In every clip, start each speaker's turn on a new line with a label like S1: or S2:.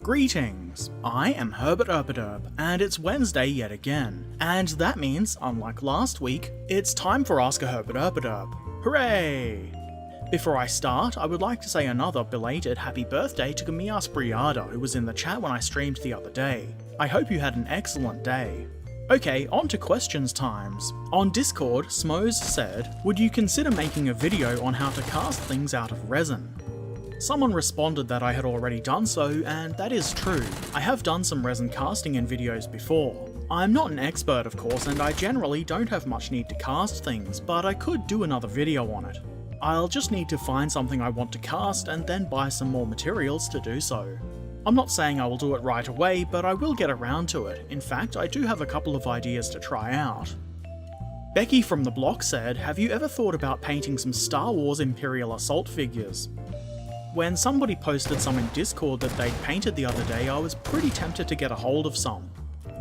S1: Greetings! I am Herbert Erpaderp, and it's Wednesday yet again. And that means, unlike last week, it's time for Ask a Herbert Erpaderp. Hooray! Before I start, I would like to say another belated happy birthday to Gamias Briada, who was in the chat when I streamed the other day. I hope you had an excellent day. Okay, on to questions times. On Discord, Smoes said, would you consider making a video on how to cast things out of resin? Someone responded that I had already done so, and that is true. I have done some resin casting in videos before. I'm not an expert of course, and I generally don't have much need to cast things, but I could do another video on it. I'll just need to find something I want to cast and then buy some more materials to do so. I'm not saying I will do it right away, but I will get around to it. In fact, I do have a couple of ideas to try out. Becky from the block said, have you ever thought about painting some Star Wars Imperial assault figures? When somebody posted some in Discord that they'd painted the other day, I was pretty tempted to get a hold of some.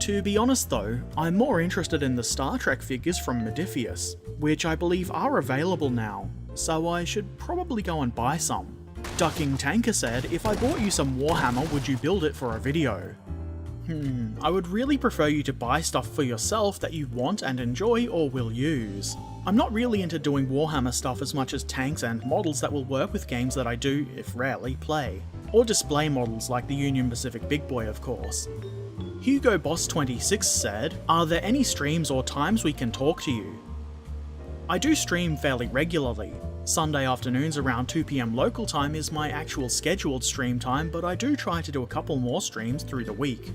S1: To be honest though, I'm more interested in the Star Trek figures from Modiphius, which I believe are available now, so I should probably go and buy some. Ducking Tanker said, if I bought you some Warhammer, would you build it for a video? I would really prefer you to buy stuff for yourself that you want and enjoy or will use. I'm not really into doing Warhammer stuff as much as tanks and models that will work with games that I do, if rarely, play. Or display models like the Union Pacific Big Boy of course. Hugo Boss 26 said, are there any streams or times we can talk to you? I do stream fairly regularly. Sunday afternoons around 2 PM local time is my actual scheduled stream time, but I do try to do a couple more streams through the week.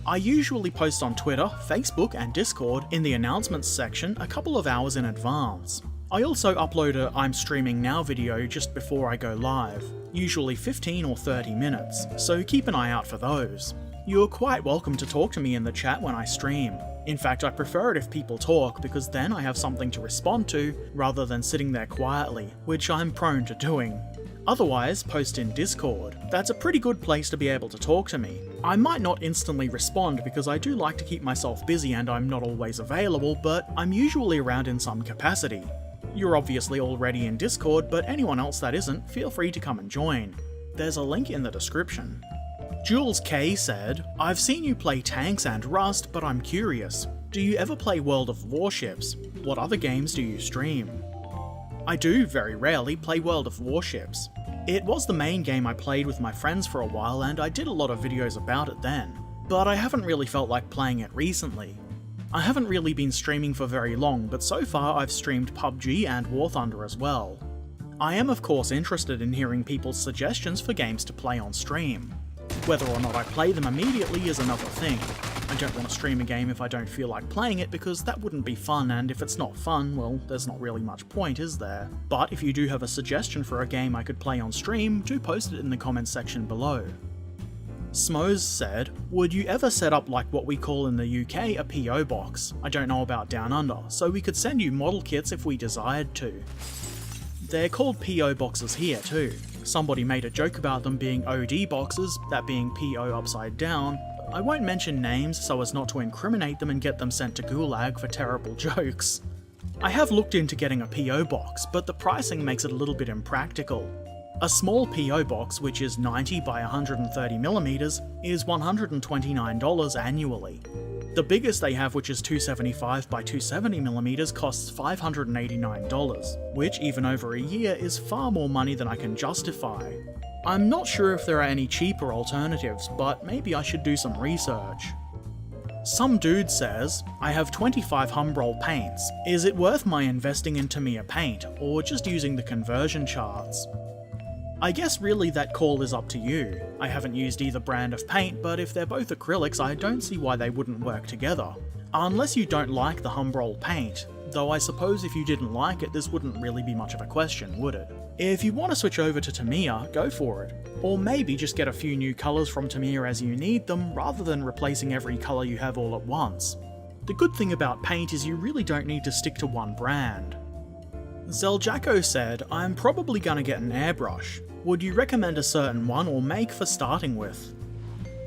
S1: I usually post on Twitter, Facebook and Discord in the announcements section a couple of hours in advance. I also upload a I'm streaming now video just before I go live, usually 15 or 30 minutes, so keep an eye out for those. You're quite welcome to talk to me in the chat when I stream. In fact, I prefer it if people talk because then I have something to respond to rather than sitting there quietly, which I'm prone to doing. Otherwise, post in Discord. That's a pretty good place to be able to talk to me. I might not instantly respond because I do like to keep myself busy and I'm not always available, but I'm usually around in some capacity. You're obviously already in Discord, but anyone else that isn't, feel free to come and join. There's a link in the description. Jules K said, I've seen you play tanks and Rust, but I'm curious. Do you ever play World of Warships? What other games do you stream? I do, very rarely, play World of Warships. It was the main game I played with my friends for a while and I did a lot of videos about it then, but I haven't really felt like playing it recently. I haven't really been streaming for very long, but so far I've streamed PUBG and War Thunder as well. I am of course interested in hearing people's suggestions for games to play on stream. Whether or not I play them immediately is another thing. I don't want to stream a game if I don't feel like playing it because that wouldn't be fun, and if it's not fun, well, there's not really much point, is there? But if you do have a suggestion for a game I could play on stream, do post it in the comments section below. Smoes said, would you ever set up like what we call in the UK a PO box? I don't know about down under, so we could send you model kits if we desired to. They're called PO boxes here too. Somebody made a joke about them being OD boxes, that being PO upside down. I won't mention names so as not to incriminate them and get them sent to Gulag for terrible jokes. I have looked into getting a PO box, but the pricing makes it a little bit impractical. A small PO box, which is 90 by 130mm, is $129 annually. The biggest they have, which is 275 by 270mm, costs $589, which even over a year is far more money than I can justify. I'm not sure if there are any cheaper alternatives, but maybe I should do some research. Some dude says, I have 25 Humbrol paints. Is it worth my investing in Tamiya paint, or just using the conversion charts? I guess really that call is up to you. I haven't used either brand of paint, but if they're both acrylics, I don't see why they wouldn't work together. Unless you don't like the Humbrol paint, though I suppose if you didn't like it, this wouldn't really be much of a question, would it? If you want to switch over to Tamiya, go for it. Or maybe just get a few new colours from Tamiya as you need them, rather than replacing every colour you have all at once. The good thing about paint is you really don't need to stick to one brand. Zeljako said, I'm probably gonna get an airbrush. Would you recommend a certain one or make for starting with?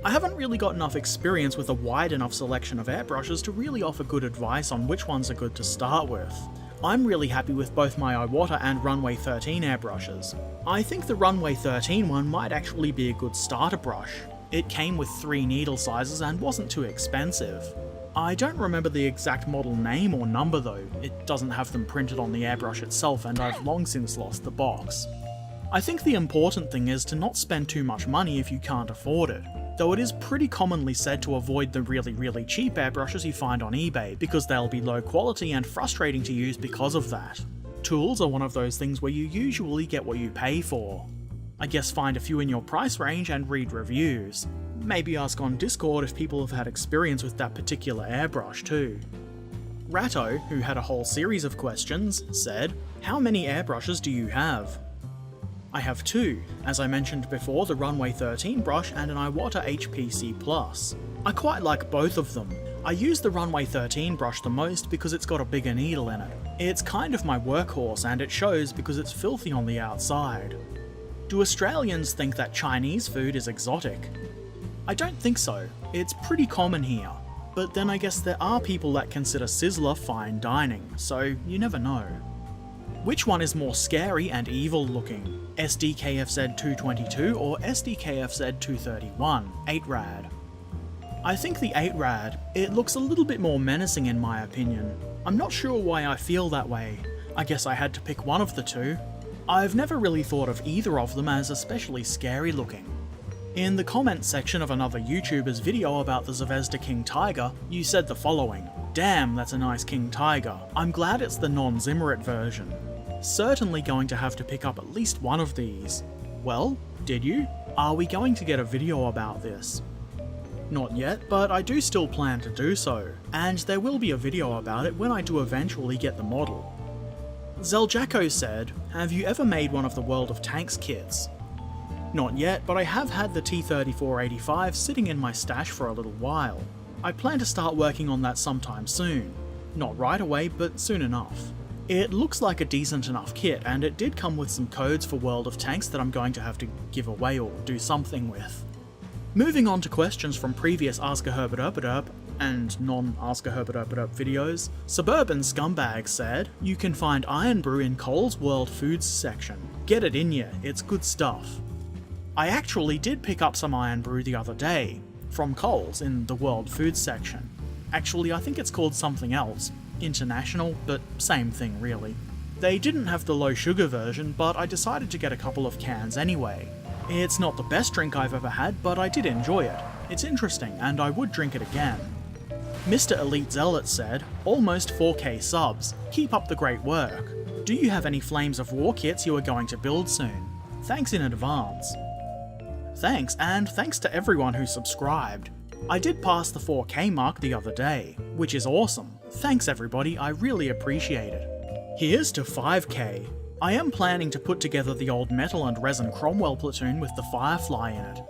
S1: I haven't really got enough experience with a wide enough selection of airbrushes to really offer good advice on which ones are good to start with. I'm really happy with both my Iwata and Runway 13 airbrushes. I think the Runway 13 one might actually be a good starter brush. It came with 3 needle sizes and wasn't too expensive. I don't remember the exact model name or number though, it doesn't have them printed on the airbrush itself and I've long since lost the box. I think the important thing is to not spend too much money if you can't afford it, though it is pretty commonly said to avoid the really cheap airbrushes you find on eBay because they'll be low quality and frustrating to use because of that. Tools are one of those things where you usually get what you pay for. I guess find a few in your price range and read reviews. Maybe ask on Discord if people have had experience with that particular airbrush too. Ratto, who had a whole series of questions, said, "How many airbrushes do you have?" I have 2, as I mentioned before, the Runway 13 brush and an Iwata HPC+. I quite like both of them. I use the Runway 13 brush the most because it's got a bigger needle in it. It's kind of my workhorse and it shows because it's filthy on the outside. Do Australians think that Chinese food is exotic? I don't think so. It's pretty common here. But then I guess there are people that consider Sizzler fine dining, so you never know. Which one is more scary and evil looking? SDKFZ 222 or SDKFZ 231, 8rad? I think the 8rad, it looks a little bit more menacing in my opinion. I'm not sure why I feel that way. I guess I had to pick one of the two. I've never really thought of either of them as especially scary looking. In the comments section of another YouTuber's video about the Zvezda King Tiger, you said the following: "Damn, that's a nice King Tiger. I'm glad it's the non-Zimmerit version. Certainly going to have to pick up at least one of these." Well, did you? Are we going to get a video about this? Not yet, but I do still plan to do so, and there will be a video about it when I do eventually get the model. Zeljako said, "Have you ever made one of the World of Tanks kits?" Not yet, but I have had the T-3485 sitting in my stash for a little while. I plan to start working on that sometime soon. Not right away, but soon enough. It looks like a decent enough kit, and it did come with some codes for World of Tanks that I'm going to have to give away or do something with. Moving on to questions from previous Ask a Herbert Erpaderp and non-Ask a Herbert Erpaderp videos, Suburban Scumbag said, "You can find Iron Brew in Cole's World Foods section. Get it in ya, it's good stuff." I actually did pick up some Iron Brew the other day, from Cole's in the World Foods section. Actually, I think it's called something else. International, but same thing really. They didn't have the low sugar version, but I decided to get a couple of cans anyway. It's not the best drink I've ever had, but I did enjoy it. It's interesting, and I would drink it again. Mr. Elite Zealot said, "Almost 4K subs. Keep up the great work. Do you have any Flames of War kits you are going to build soon? Thanks in advance." Thanks, and thanks to everyone who subscribed. I did pass the 4K mark the other day, which is awesome. Thanks everybody, I really appreciate it. Here's to 5K. I am planning to put together the old Metal and Resin Cromwell platoon with the Firefly in it.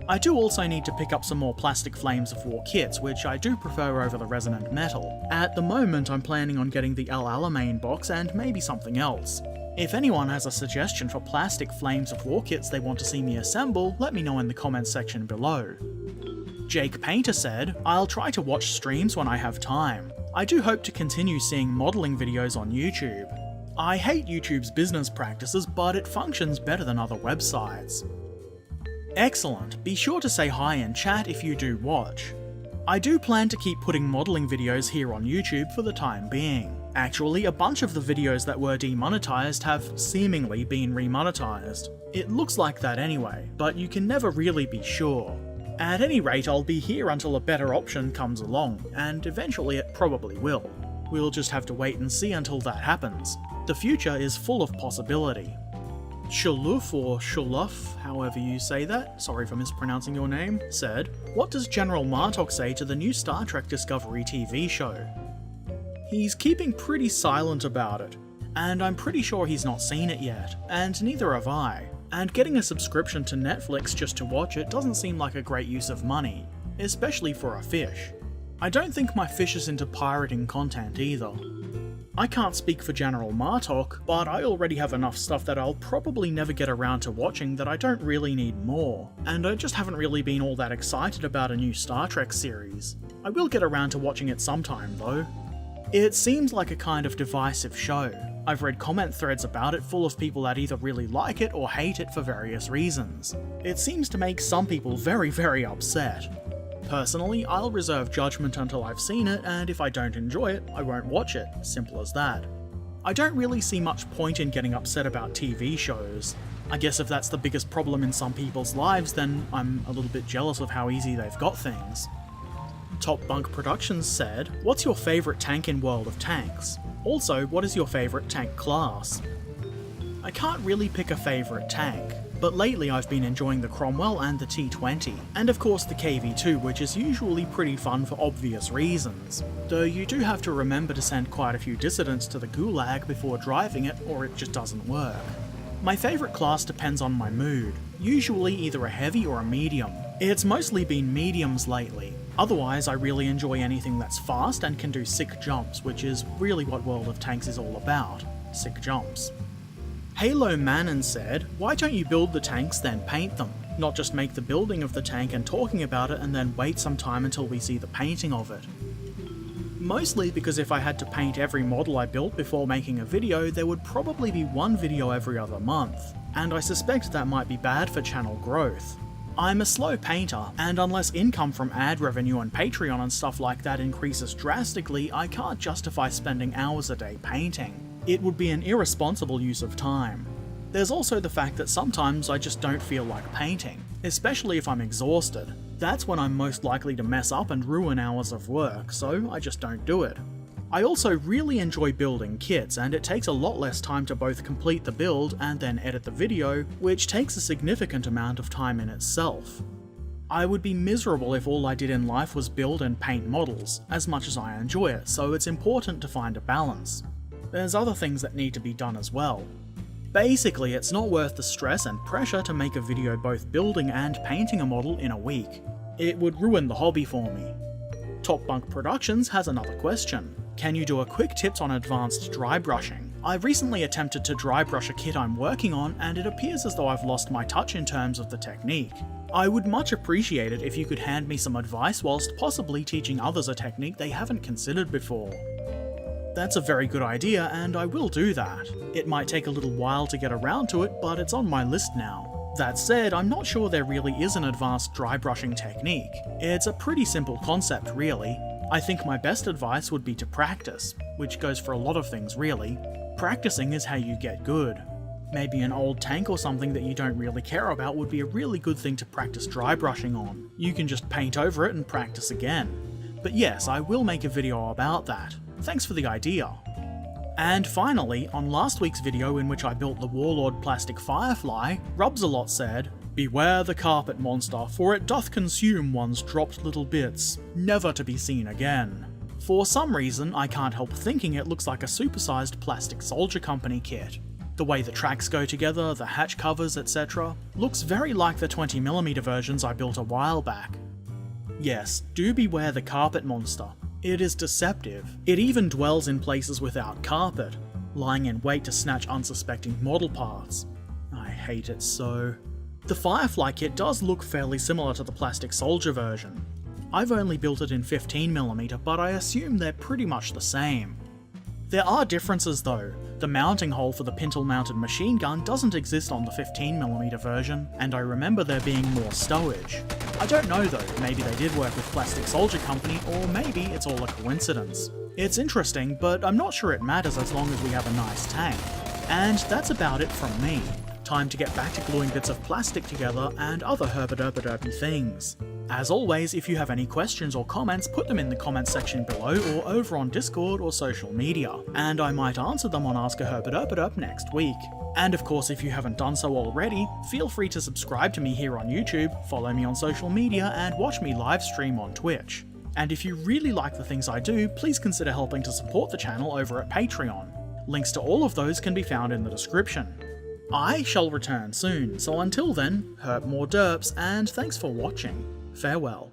S1: I do also need to pick up some more plastic Flames of War kits, which I do prefer over the Resin and Metal. At the moment I'm planning on getting the El Alamein box and maybe something else. If anyone has a suggestion for plastic Flames of War kits they want to see me assemble, let me know in the comments section below. Jake Painter said, "I'll try to watch streams when I have time. I do hope to continue seeing modelling videos on YouTube. I hate YouTube's business practices, but it functions better than other websites." Excellent, be sure to say hi in chat if you do watch. I do plan to keep putting modelling videos here on YouTube for the time being. Actually, a bunch of the videos that were demonetized have seemingly been remonetized. It looks like that anyway, but you can never really be sure. At any rate, I'll be here until a better option comes along, and eventually it probably will. We'll just have to wait and see until that happens. The future is full of possibility. Shuluf or Shuluf, however you say that, sorry for mispronouncing your name, said, "What does General Martok say to the new Star Trek Discovery TV show?" He's keeping pretty silent about it, and I'm pretty sure he's not seen it yet, and neither have I. And getting a subscription to Netflix just to watch it doesn't seem like a great use of money, especially for a fish. I don't think my fish is into pirating content either. I can't speak for General Martok, but I already have enough stuff that I'll probably never get around to watching that I don't really need more, and I just haven't really been all that excited about a new Star Trek series. I will get around to watching it sometime though. It seems like a kind of divisive show. I've read comment threads about it full of people that either really like it or hate it for various reasons. It seems to make some people very, very upset. Personally, I'll reserve judgment until I've seen it, and if I don't enjoy it, I won't watch it. Simple as that. I don't really see much point in getting upset about TV shows. I guess if that's the biggest problem in some people's lives, then I'm a little bit jealous of how easy they've got things. Top Bunk Productions said, "What's your favourite tank in World of Tanks? Also, what is your favourite tank class?" I can't really pick a favourite tank, but lately I've been enjoying the Cromwell and the T20, and of course the KV-2, which is usually pretty fun for obvious reasons. Though you do have to remember to send quite a few dissidents to the Gulag before driving it, or it just doesn't work. My favourite class depends on my mood, usually either a heavy or a medium. It's mostly been mediums lately. Otherwise, I really enjoy anything that's fast and can do sick jumps, which is really what World of Tanks is all about. Sick jumps. Halo Manon said, "Why don't you build the tanks then paint them? Not just make the building of the tank and talking about it and then wait some time until we see the painting of it." Mostly because if I had to paint every model I built before making a video, there would probably be one video every other month, and I suspect that might be bad for channel growth. I'm a slow painter, and unless income from ad revenue and Patreon and stuff like that increases drastically, I can't justify spending hours a day painting. It would be an irresponsible use of time. There's also the fact that sometimes I just don't feel like painting, especially if I'm exhausted. That's when I'm most likely to mess up and ruin hours of work, so I just don't do it. I also really enjoy building kits, and it takes a lot less time to both complete the build and then edit the video, which takes a significant amount of time in itself. I would be miserable if all I did in life was build and paint models, as much as I enjoy it, so it's important to find a balance. There's other things that need to be done as well. Basically, it's not worth the stress and pressure to make a video both building and painting a model in a week. It would ruin the hobby for me. Top Bunk Productions has another question. Can you do a quick tips on advanced dry brushing? I've recently attempted to dry brush a kit I'm working on, and it appears as though I've lost my touch in terms of the technique. I would much appreciate it if you could hand me some advice whilst possibly teaching others a technique they haven't considered before. That's a very good idea, and I will do that. It might take a little while to get around to it, but it's on my list now. That said, I'm not sure there really is an advanced dry brushing technique. It's a pretty simple concept, really. I think my best advice would be to practice, which goes for a lot of things really. Practicing is how you get good. Maybe an old tank or something that you don't really care about would be a really good thing to practice dry brushing on. You can just paint over it and practice again. But yes, I will make a video about that. Thanks for the idea. And finally, on last week's video in which I built the Warlord plastic firefly, Rubsalot said, "Beware the carpet monster, for it doth consume one's dropped little bits, never to be seen again." For some reason, I can't help thinking it looks like a supersized Plastic Soldier Company kit. The way the tracks go together, the hatch covers, etc. looks very like the 20mm versions I built a while back. Yes, do beware the carpet monster. It is deceptive. It even dwells in places without carpet, lying in wait to snatch unsuspecting model parts. I hate it so. The Firefly kit does look fairly similar to the Plastic Soldier version. I've only built it in 15mm, but I assume they're pretty much the same. There are differences though. The mounting hole for the pintle-mounted machine gun doesn't exist on the 15mm version, and I remember there being more stowage. I don't know though, maybe they did work with Plastic Soldier Company, or maybe it's all a coincidence. It's interesting, but I'm not sure it matters as long as we have a nice tank. And that's about it from me. Time to get back to gluing bits of plastic together and other Herbert Erpaderp things. As always, if you have any questions or comments, put them in the comments section below or over on Discord or social media, and I might answer them on Ask a Herbert Erpaderp next week. And of course, if you haven't done so already, feel free to subscribe to me here on YouTube, follow me on social media, and watch me live stream on Twitch. And if you really like the things I do, please consider helping to support the channel over at Patreon. Links to all of those can be found in the description. I shall return soon, so until then, herp more derps, and thanks for watching. Farewell.